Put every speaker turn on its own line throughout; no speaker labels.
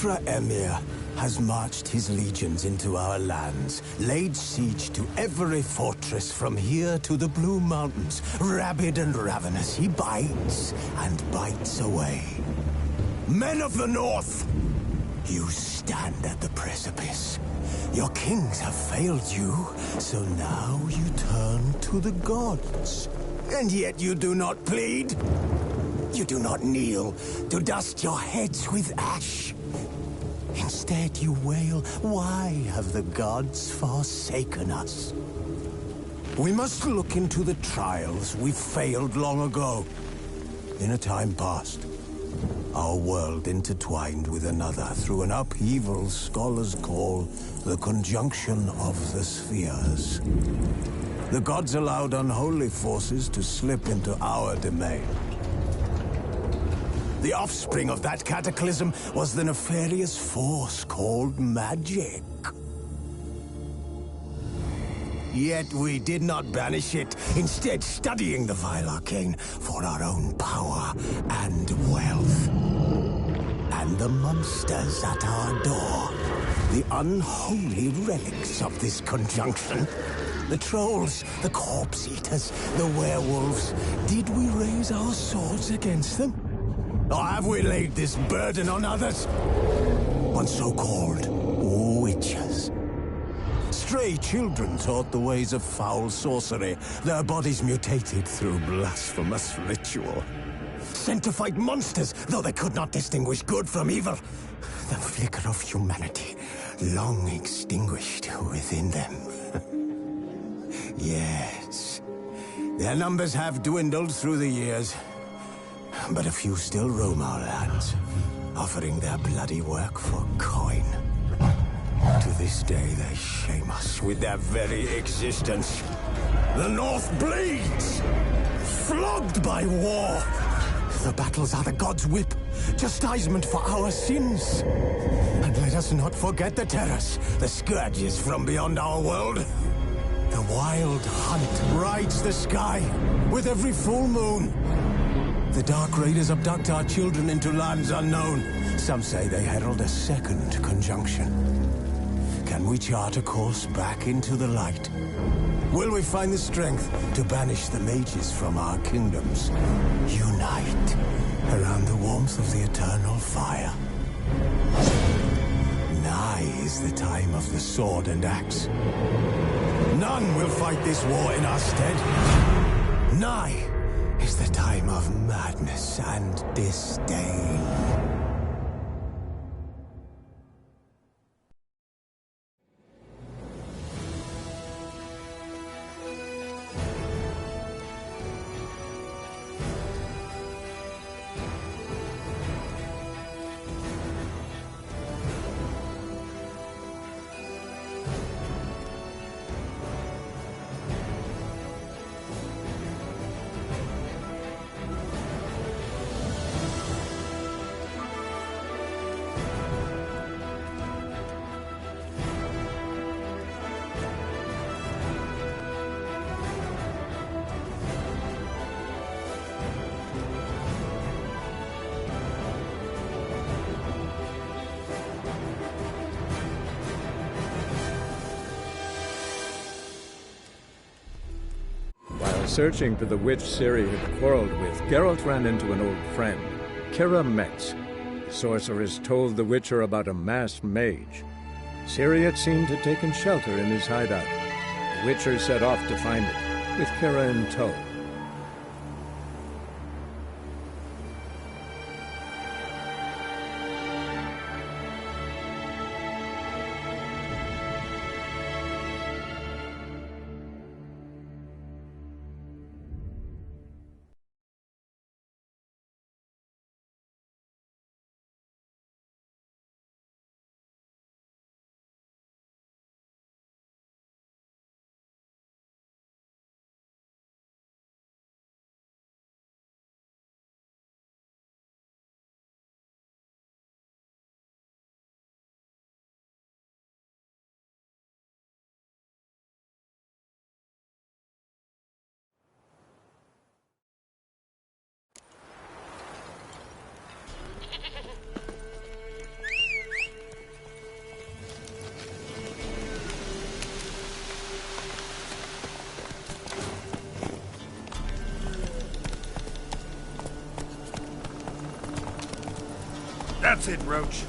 Ultra Emir has marched his legions into our lands, laid siege to every fortress from here to the Blue Mountains. Rabid and ravenous, he bites and bites away. Men of the North, you stand at the precipice. Your kings have failed you, so now you turn to the gods. And yet you do not plead. You do not kneel to dust your heads with ash. Instead you wail, why have the gods forsaken us? We must look into the trials we failed long ago. In a time past, our world intertwined with another through an upheaval scholars call the conjunction of the spheres. The gods allowed unholy forces to slip into our domain. The offspring of that cataclysm was the nefarious force called magic. Yet we did not banish it, instead studying the vile arcane for our own power and wealth. And the monsters at our door, the unholy relics of this conjunction. The trolls, the corpse-eaters, the werewolves. Did we raise our swords against them? Or have we laid this burden on others? On so-called witches. Stray children taught the ways of foul sorcery, their bodies mutated through blasphemous ritual. Sent to fight monsters, though they could not distinguish good from evil. The flicker of humanity, long extinguished within them. Yes, their numbers have dwindled through the years. But a few still roam our lands, offering their bloody work for coin. To this day, they shame us with their very existence. The North bleeds, flogged by war. The battles are the gods' whip, chastisement for our sins. And let us not forget the terrors, the scourges from beyond our world. The wild hunt rides the sky with every full moon. The Dark Raiders abduct our children into lands unknown. Some say they herald a second conjunction. Can we chart a course back into the light? Will we find the strength to banish the mages from our kingdoms? Unite around the warmth of the eternal fire. Nigh is the time of the sword and axe. None will fight this war in our stead. Nigh is the time of madness and disdain.
Searching for the witch Ciri had quarreled with, Geralt ran into an old friend, Keira Metz. The sorceress told the Witcher about a masked mage. Ciri had seemed to have taken shelter in his hideout. The Witcher set off to find it, with Keira in tow.
That's it, Roach.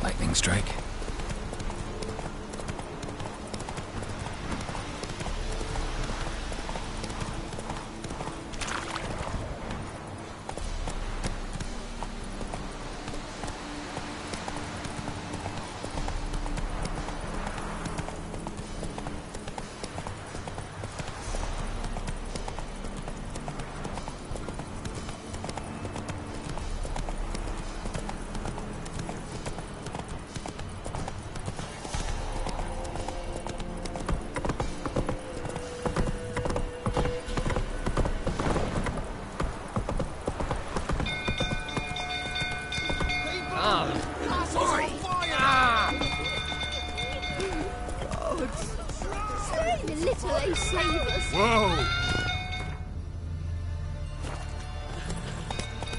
Lightning strike.
Whoa!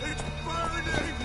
It's burning!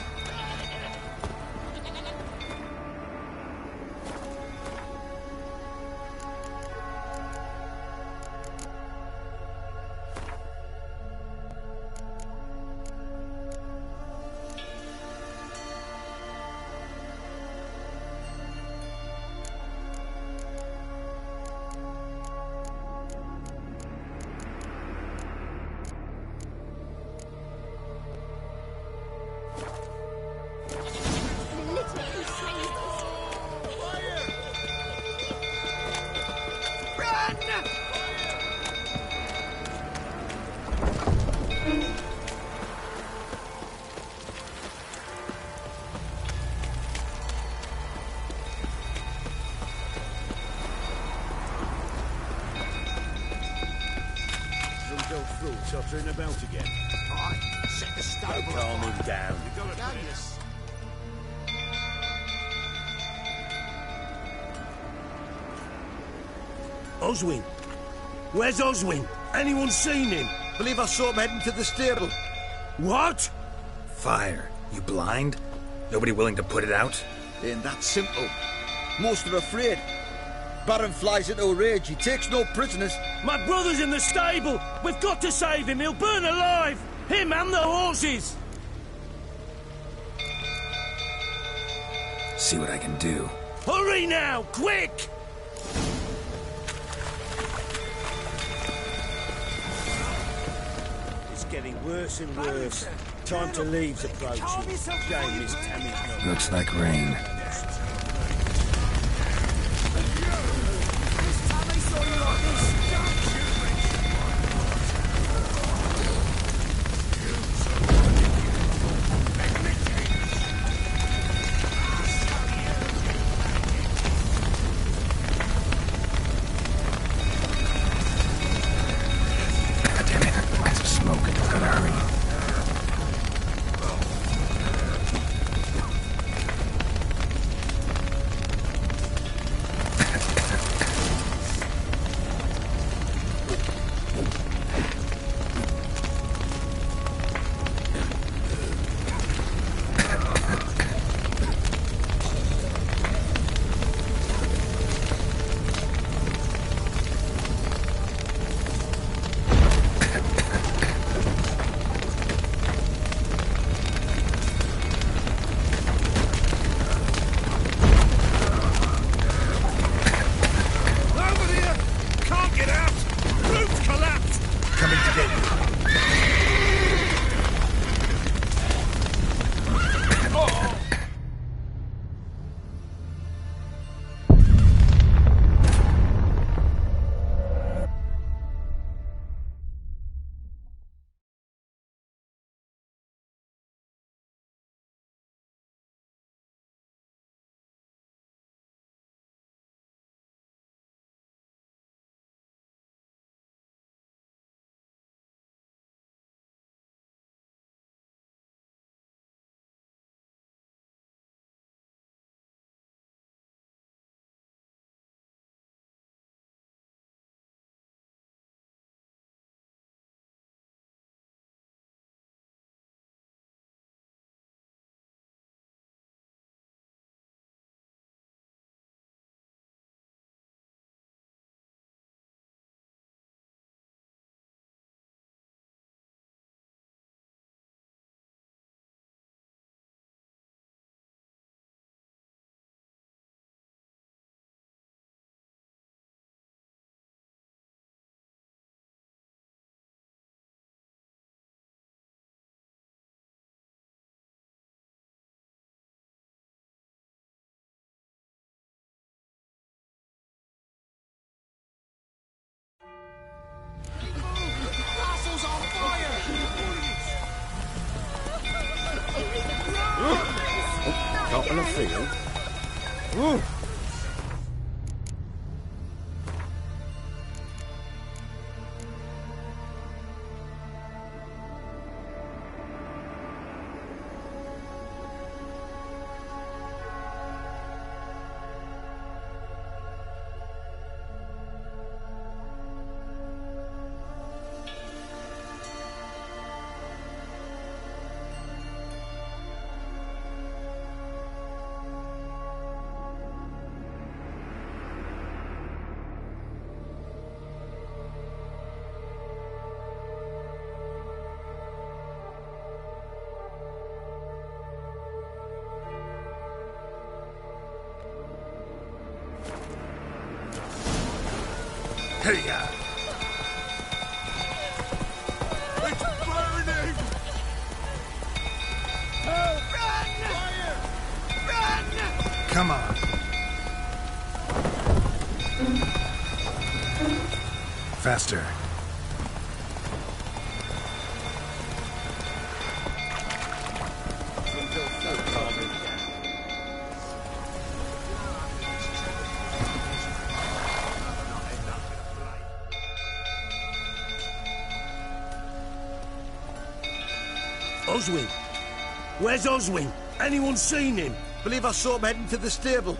Tottering about again.
Alright, set the stable.
Calm him down. Oswin? Where's Oswin? Anyone seen him?
Believe I saw him heading to the stable.
What?
Fire. You blind? Nobody willing to put it out?
Ain't that simple. Most are afraid. Baron flies into a rage. He takes no prisoners.
My brother's in the stable! We've got to save him! He'll burn alive! Him and the horses!
See what I can do.
Hurry now! Quick! It's getting worse and worse. Time to leave's approaching. Shame Miss Tammy's not...
Looks like rain.
Sellafield? Ooh.
Hey-ya! It's burning! Help! Run! Fire! Run! Come on. Faster.
Oswin? Where's Oswin? Anyone seen him?
Believe I saw him heading to the stable.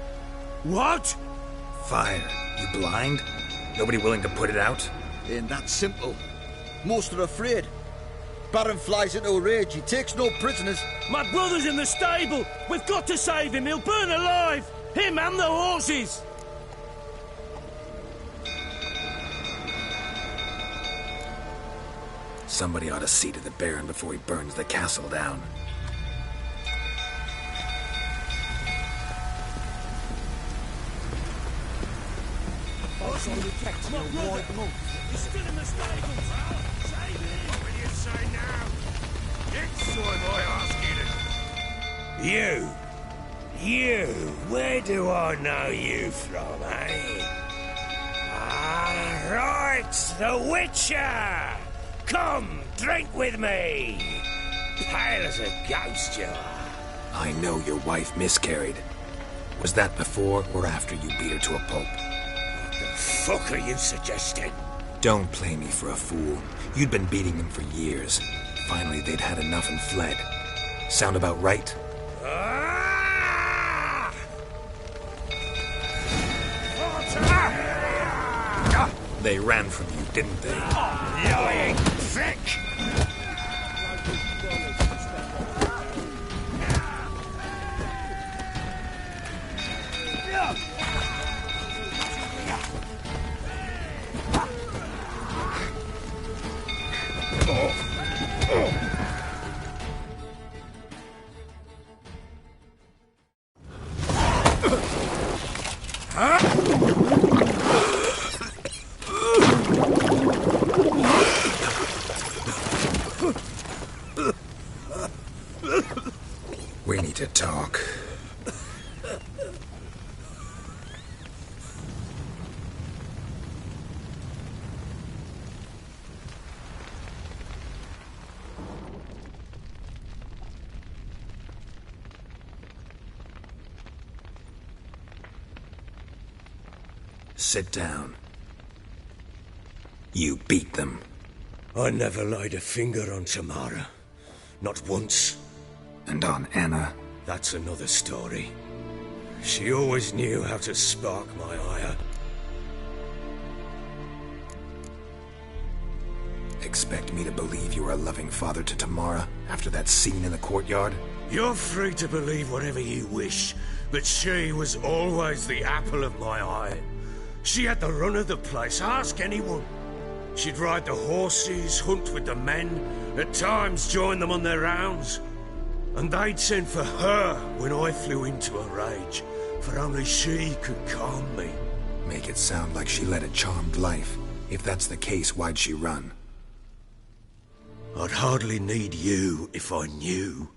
What?
Fire. You blind? Nobody willing to put it out?
Ain't that simple. Most are afraid. Baron flies into a rage. He takes no prisoners.
My brother's in the stable! We've got to save him! He'll burn alive! Him and the horses!
Somebody ought to see to the Baron before he burns the castle down.
He's still in the stable! Save him!
What will you say now? Next time I ask you to... You, where do I know you from, eh? Ah, right, the Witcher! Come, drink with me! Pale as a ghost you are.
I know your wife miscarried. Was that before or after you beat her to a pulp?
What the fuck are you suggesting?
Don't play me for a fool. You'd been beating them for years. Finally, they'd had enough and fled. Sound about right?
Ah!
They ran from you, didn't they?
Lying prick!
We need to talk. Sit down. You beat them.
I never laid a finger on Tamara. Not once.
And on Anna.
That's another story. She always knew how to spark my ire.
Expect me to believe you were a loving father to Tamara after that scene in the courtyard?
You're free to believe whatever you wish, but she was always the apple of my eye. She had the run of the place, ask anyone. She'd ride the horses, hunt with the men, at times join them on their rounds. And they'd send for her when I flew into a rage, for only she could calm me.
Make it sound like she led a charmed life. If that's the case, why'd she run?
I'd hardly need you if I knew.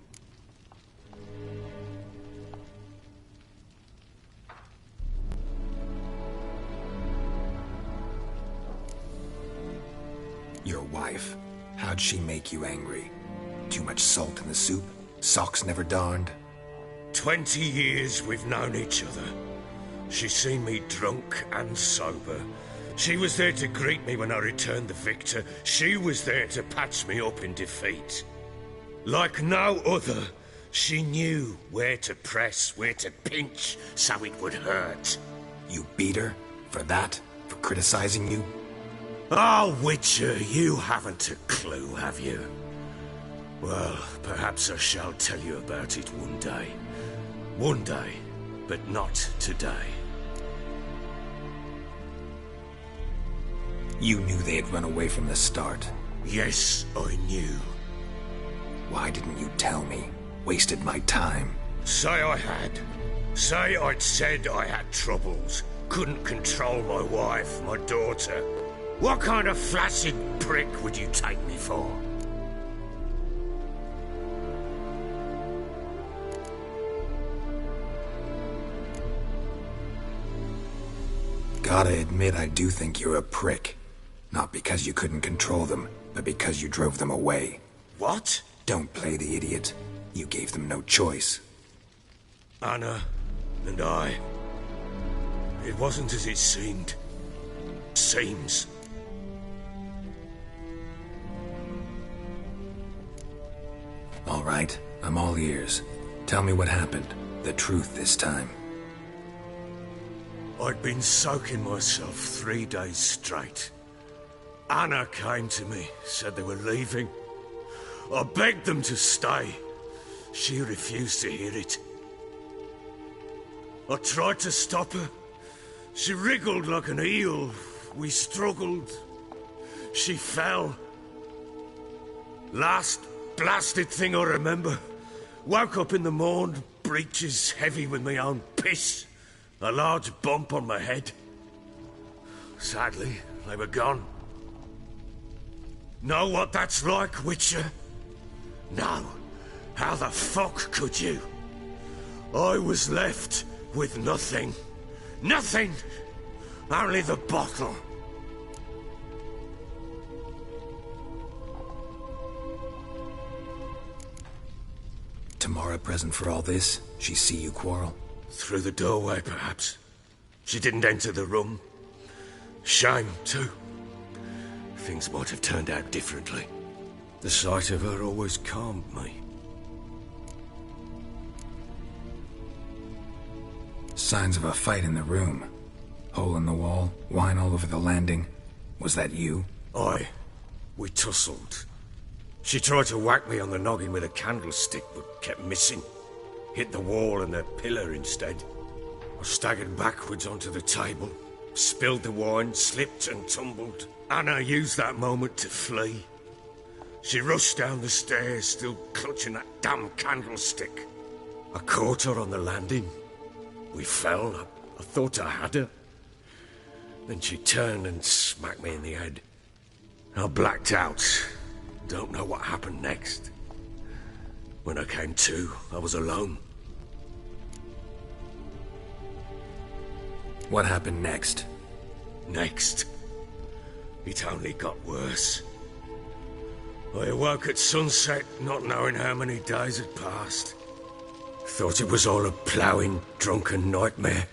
Your wife. How'd she make you angry? Too much salt in the soup? Socks never darned?
20 years we've known each other. She's seen me drunk and sober. She was there to greet me when I returned the victor. She was there to patch me up in defeat. Like no other, she knew where to press, where to pinch, so it would hurt.
You beat her? For that? For criticizing you?
Oh, Witcher, you haven't a clue, have you? Well, perhaps I shall tell you about it one day. One day, but not today.
You knew they had run away from the start.
Yes, I knew.
Why didn't you tell me? Wasted my time.
Say I had. Say I'd said I had troubles. Couldn't control my wife, my daughter. What kind of flaccid prick would you take me for?
Gotta admit, I do think you're a prick. Not because you couldn't control them, but because you drove them away.
What?
Don't play the idiot. You gave them no choice.
Anna and I... It wasn't as it seemed. Seems.
All right, I'm all ears. Tell me what happened. The truth this time.
I'd been soaking myself 3 days straight. Anna came to me, said they were leaving. I begged them to stay. She refused to hear it. I tried to stop her. She wriggled like an eel. We struggled. She fell. Last blasted thing I remember. Woke up in the morn, breeches heavy with my own piss. A large bump on my head. Sadly, they were gone. Know what that's like, Witcher? No. How the fuck could you? I was left with nothing. Nothing! Only the bottle.
Tamara present for all this? She see you quarrel?
Through the doorway, perhaps. She didn't enter the room. Shame, too. Things might have turned out differently. The sight of her always calmed me.
Signs of a fight in the room. Hole in the wall, wine all over the landing. Was that you?
Aye. We tussled. She tried to whack me on the noggin with a candlestick, but kept missing. Hit the wall and a pillar instead. I staggered backwards onto the table, spilled the wine, slipped and tumbled. Anna used that moment to flee. She rushed down the stairs, still clutching that damn candlestick. I caught her on the landing. We fell. I thought I had her. Then she turned and smacked me in the head. I blacked out. Don't know what happened next. When I came to, I was alone.
What happened next?
Next? It only got worse. I awoke at sunset, not knowing how many days had passed. Thought it was all a ploughing, drunken nightmare.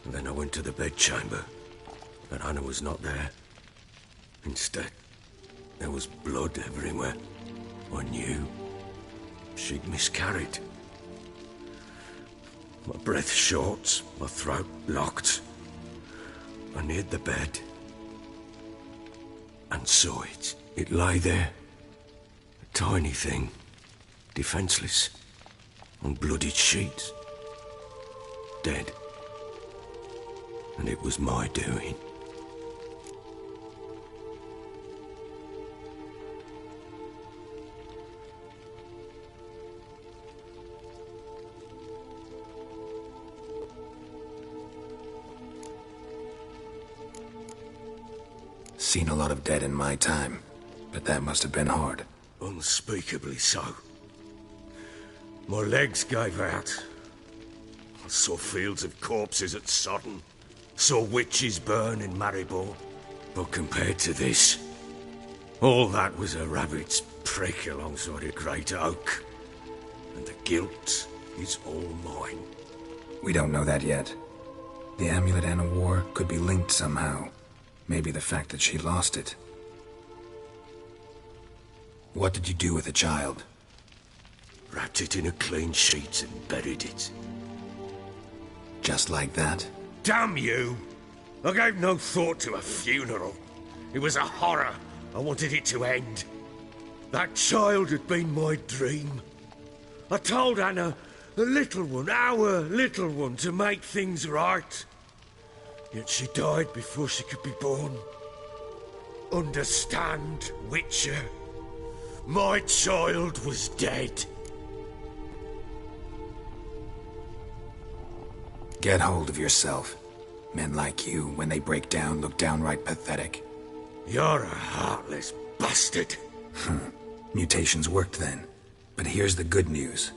And then I went to the bedchamber, but Anna was not there. Instead, there was blood everywhere. I knew she'd miscarried. My breath short, my throat locked. I neared the bed and saw it. It lay there, a tiny thing, defenseless, on bloodied sheets, dead. And it was my doing.
Seen a lot of dead in my time, but that must have been hard.
Unspeakably so. My legs gave out. I saw fields of corpses at Sodden. Saw witches burn in Maribor. But compared to this, all that was a rabbit's prick alongside a great oak. And the guilt, is all mine.
We don't know that yet. The amulet Anna wore could be linked somehow. Maybe the fact that she lost it. What did you do with the child?
Wrapped it in a clean sheet and buried it.
Just like that?
Damn you! I gave no thought to a funeral. It was a horror. I wanted it to end. That child had been my dream. I told Anna, the little one, our little one, to make things right. Yet she died before she could be born. Understand, Witcher? My child was dead.
Get hold of yourself. Men like you, when they break down, look downright pathetic.
You're a heartless bastard.
Mutations worked then. But here's the good news.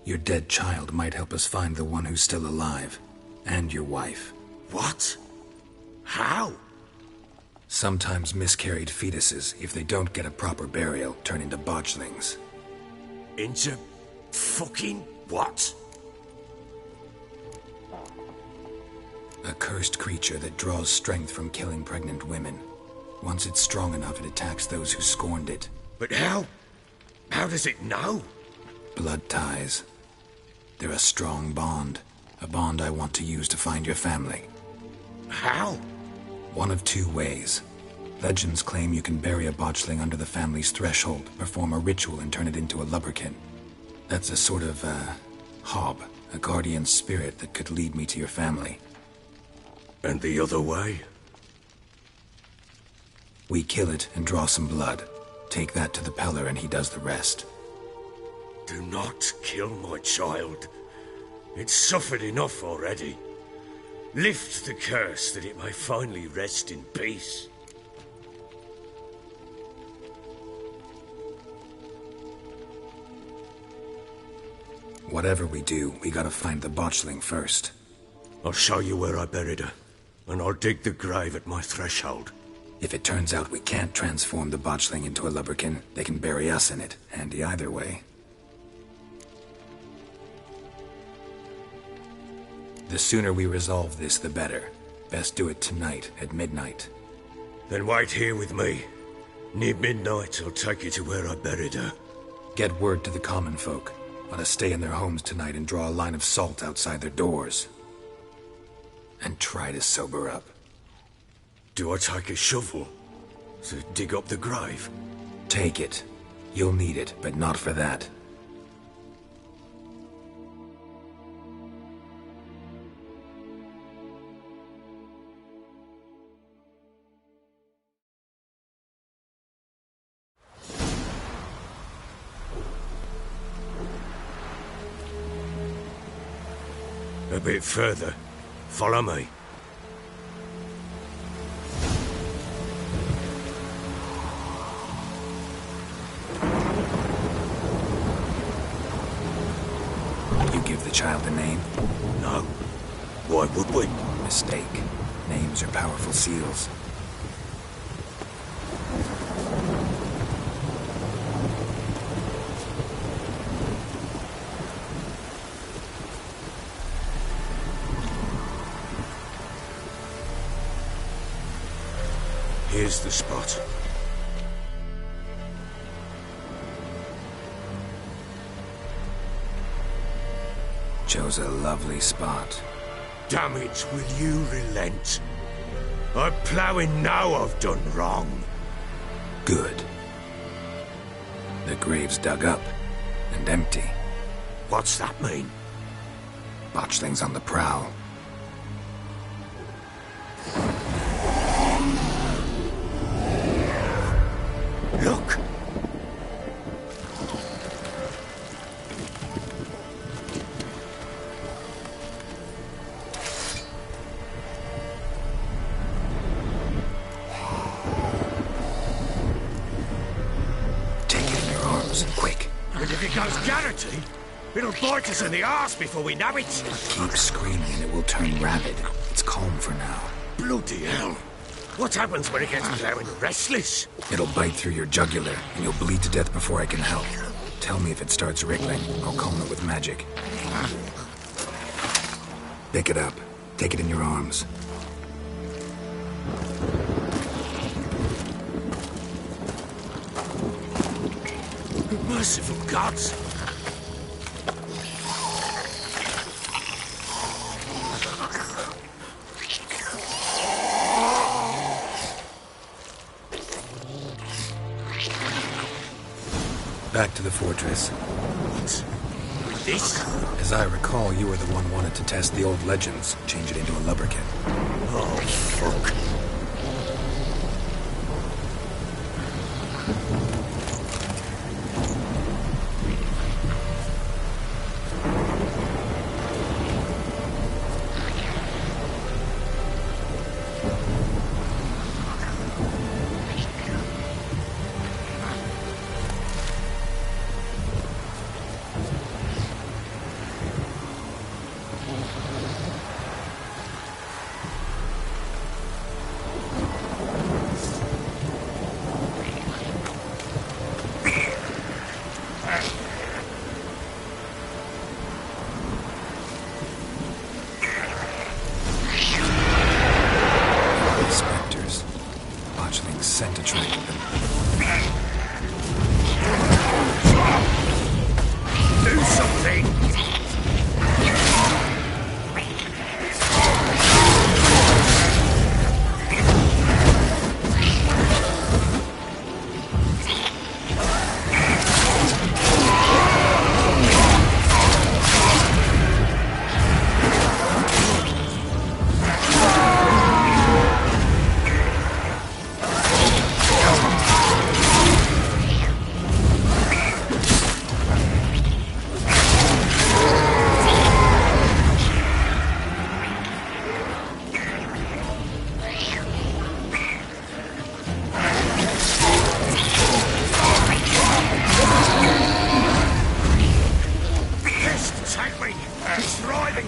Your dead child might help us find the one who's still alive. And your wife.
What? How?
Sometimes miscarried fetuses, if they don't get a proper burial, turn into botchlings.
Into fucking what?
A cursed creature that draws strength from killing pregnant women. Once it's strong enough, it attacks those who scorned it.
But how? How does it know?
Blood ties. They're a strong bond. A bond I want to use to find your family.
How?
One of two ways. Legends claim you can bury a botchling under the family's threshold, perform a ritual and turn it into a lubberkin. That's a sort of, hob, a guardian spirit that could lead me to your family.
And the other way?
We kill it and draw some blood. Take that to the Peller and he does the rest.
Do not kill my child. It's suffered enough already. Lift the curse that it may finally rest in peace.
Whatever we do, we gotta find the botchling first.
I'll show you where I buried her, and I'll dig the grave at my threshold.
If it turns out we can't transform the botchling into a lubberkin, they can bury us in it. Handy either way. The sooner we resolve this, the better. Best do it tonight, at midnight.
Then wait here with me. Near midnight, I'll take you to where I buried her.
Get word to the common folk. Let us stay in their homes tonight and draw a line of salt outside their doors. And try to sober up.
Do I take a shovel to dig up the grave?
Take it. You'll need it, but not for that.
A bit further. Follow me.
You give the child a name?
No. Why would we?
Mistake. Names are powerful seals.
Here's the spot.
Chose a lovely spot.
Damn it, will you relent? I'm ploughing now I've done wrong.
Good. The grave's dug up and empty.
What's that mean?
Botchling's on the prowl.
Look!
Take it in your arms, quick.
And if it goes Garrity, it'll bite us in the arse before we know it.
Keep screaming and it will turn rabid. It's calm for now.
Bloody hell. What happens when it gets plowing restless?
It'll bite through your jugular, and you'll bleed to death before I can help. Tell me if it starts wriggling. I'll calm it with magic. Pick it up. Take it in your arms.
Merciful gods!
Back to the fortress.
What? With this?
As I recall, you were the one wanted to test the old legends, change it into a lubberkin.
Oh, fuck.
Spectres. Botchling's scent attracted them.
Do something!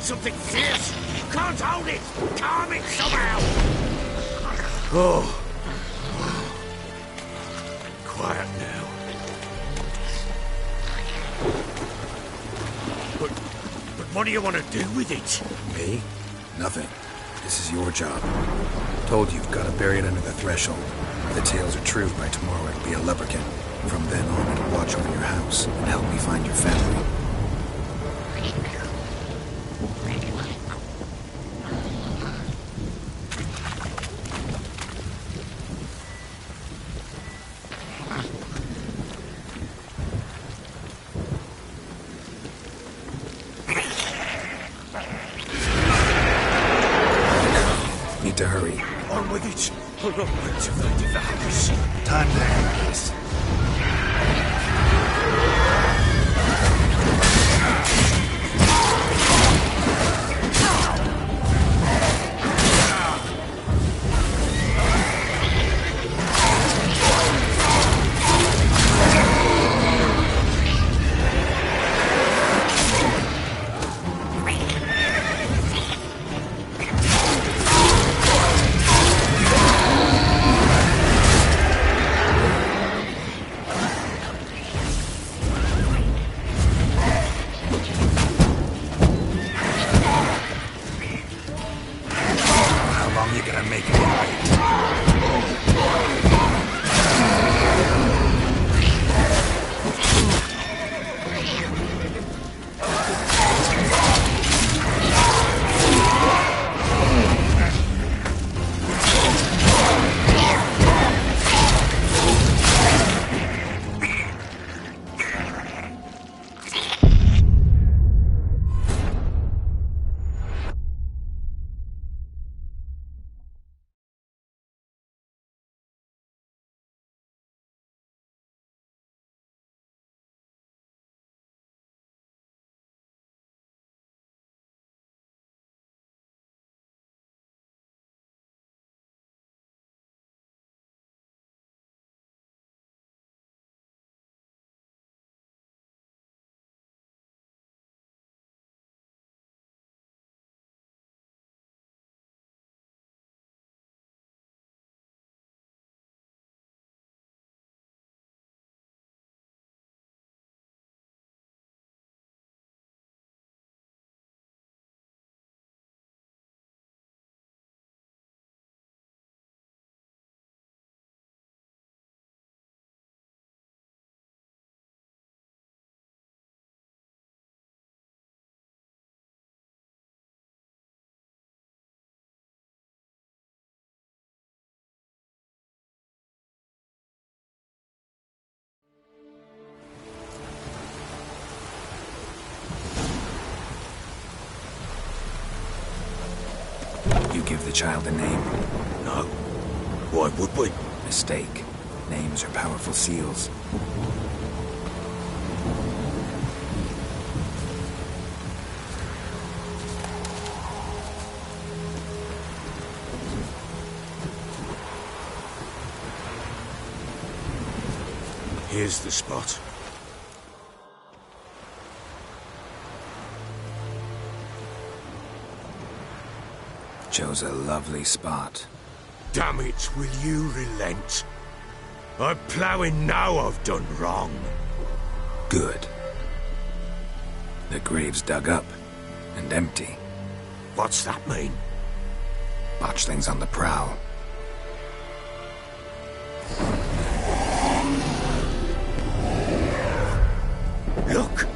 Something fierce! Can't hold it! Calm it somehow! Oh. Quiet now. But what do you want to do with it?
Me? Nothing. This is your job. Told you, you've got to bury it under the threshold. If the tales are true, by tomorrow it'll be a lubberkin. From then on, it'll watch over your house and help me find your family. Need to hurry.
On with it! I'll not wait till they devour us.
Time to end this. child a name?
No. Why would we?
Mistake. Names are powerful seals.
Here's the spot.
Chose a lovely spot.
Damn it, will you relent? I'm ploughing now I've done wrong.
Good. The grave's dug up and empty.
What's that mean?
Botchling's on the prowl.
Look!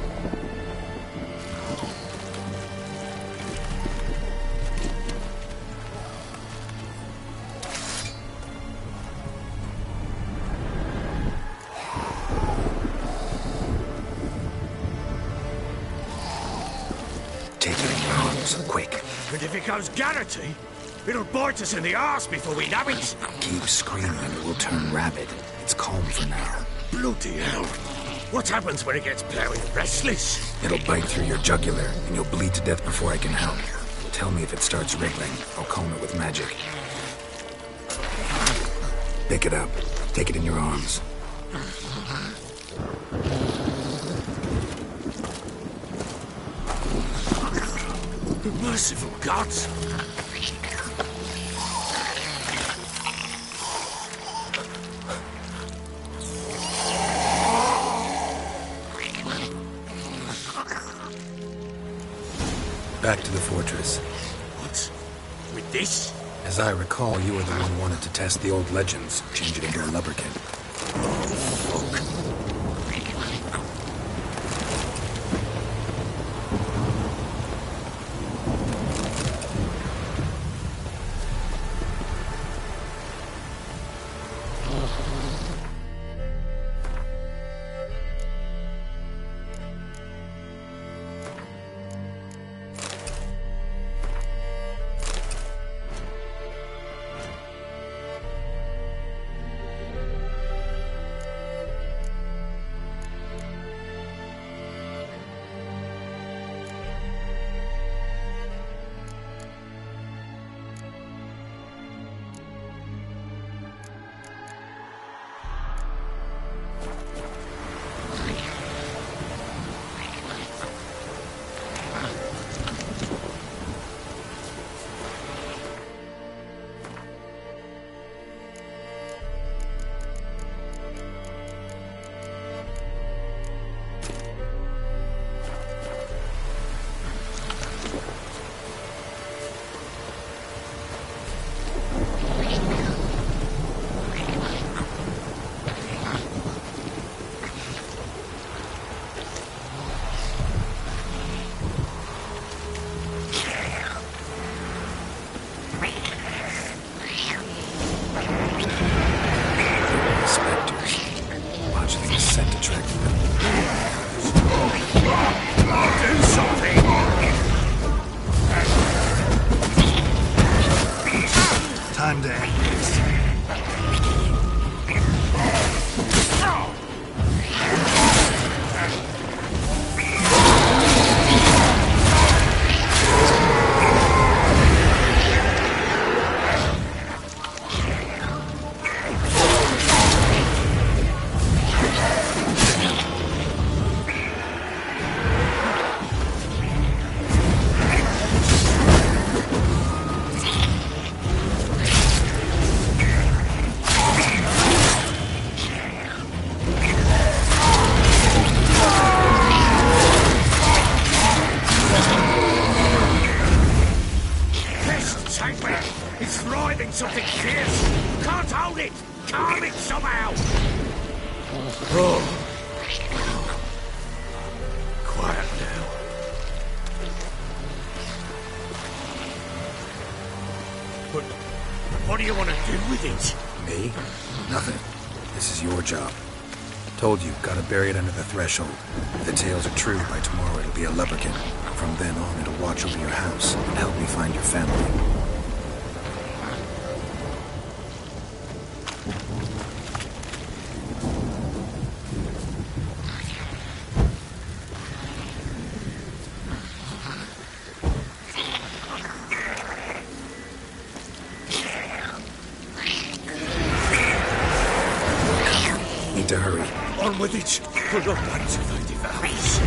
Take it in your arms, quick.
And if it goes Garrity, it'll bite us in the arse before we know it.
Keep screaming and it will turn rabid. It's calm for now.
Bloody hell. What happens when it gets ploughing restless?
It'll bite through your jugular, and you'll bleed to death before I can help. Tell me if it starts wriggling. I'll calm it with magic. Pick it up. Take it in your arms.
Merciful gods!
Back to the fortress.
What? With this?
As I recall, you were the one who wanted to test the old legends, change it into a lubberkin.
Time to end this.
It's writhing something fierce! Can't hold it! Calm it somehow! Oh. Quiet now. But what do you want to do with it?
Me? Nothing. This is your job. Told you, gotta bury it under the threshold. If the tales are true, by tomorrow it'll be a lubberkin. From then on, it'll watch over your house and help me find your family.
On with it, for not one to they devours.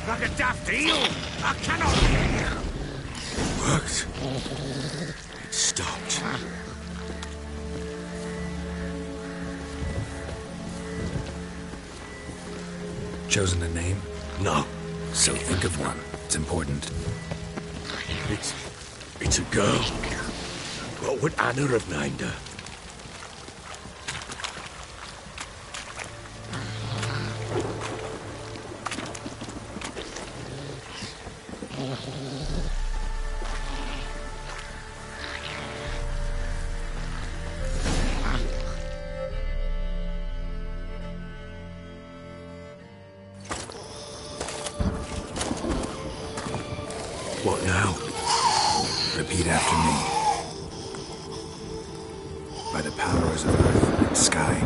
Like a daft eel! I cannot... It worked. It stopped.
Chosen a name?
No.
So think of one. It's important.
It's a girl. What would Anna have named her? What now?
Repeat after me. By the powers of earth and sky.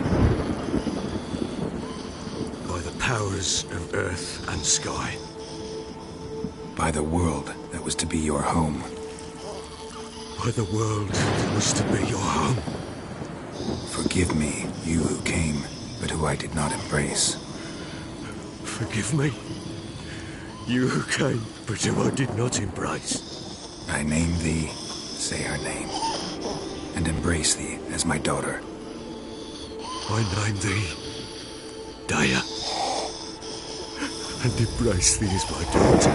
By the powers of earth and sky.
By the world that was to be your home.
By the world that was to be your home.
Forgive me, you who came, but who I did not embrace.
Forgive me. You who came, but who I did not embrace.
I name thee, say her name, and embrace thee as my daughter.
I name thee, Daya, and embrace thee as my daughter.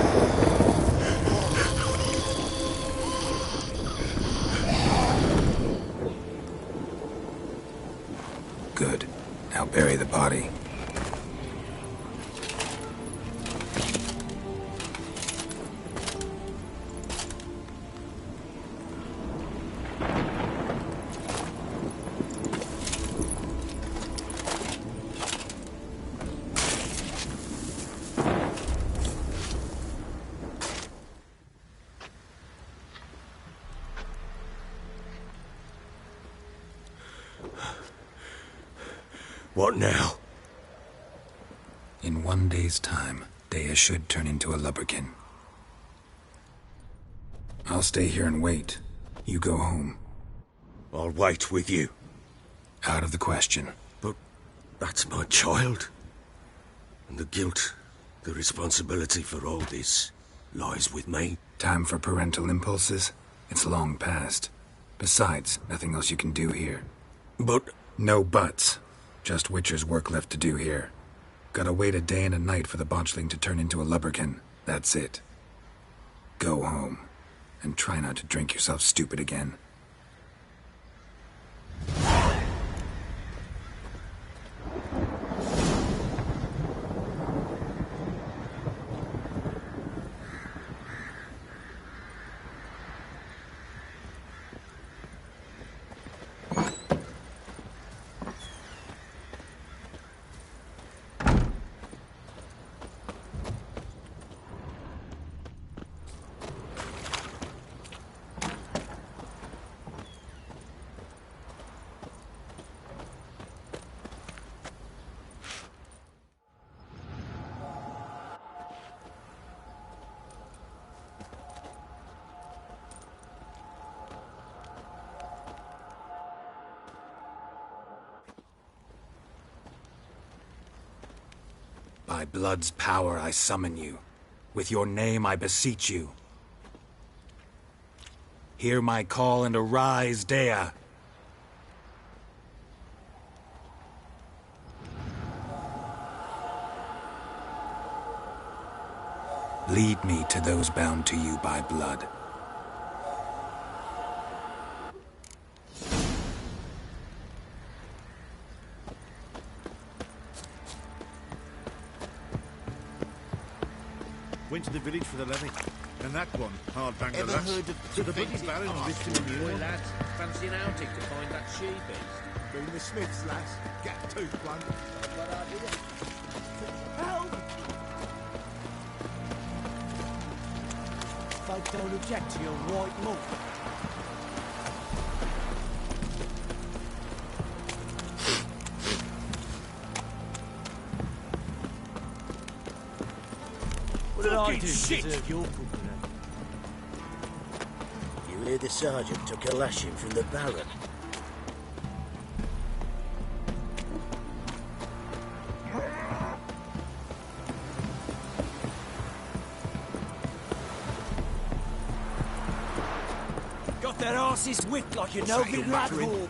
Good. Now bury the body.
What now?
In 1 day's time, Daya should turn into a lubberkin. I'll stay here and wait. You go home.
I'll wait with you.
Out of the question.
But that's my child. And the guilt, the responsibility for all this, lies with me.
Time for parental impulses? It's long past. Besides, nothing else you can do here.
But...
No buts. Just Witcher's work left to do here. Gotta wait a day and a night for the botchling to turn into a lubberkin. That's it. Go home. And try not to drink yourself stupid again. By blood's power I summon you. With your name I beseech you. Hear my call and arise, Dea. Lead me to those bound to you by blood.
Went to the village for the levy. And that one, hard bang the
Ever
lass.
heard of
So the bloody Baron lifted a mule.
lads, fancy an outing to find that she-beast?
Been the Smiths, lass. Get tooth one.
Help! Folk don't object to your white look. What did I
Fucking
do to
shit!
deserve your company?
You hear the sergeant took a lashing from the Baron?
Got their asses whipped like you know, big rat hole.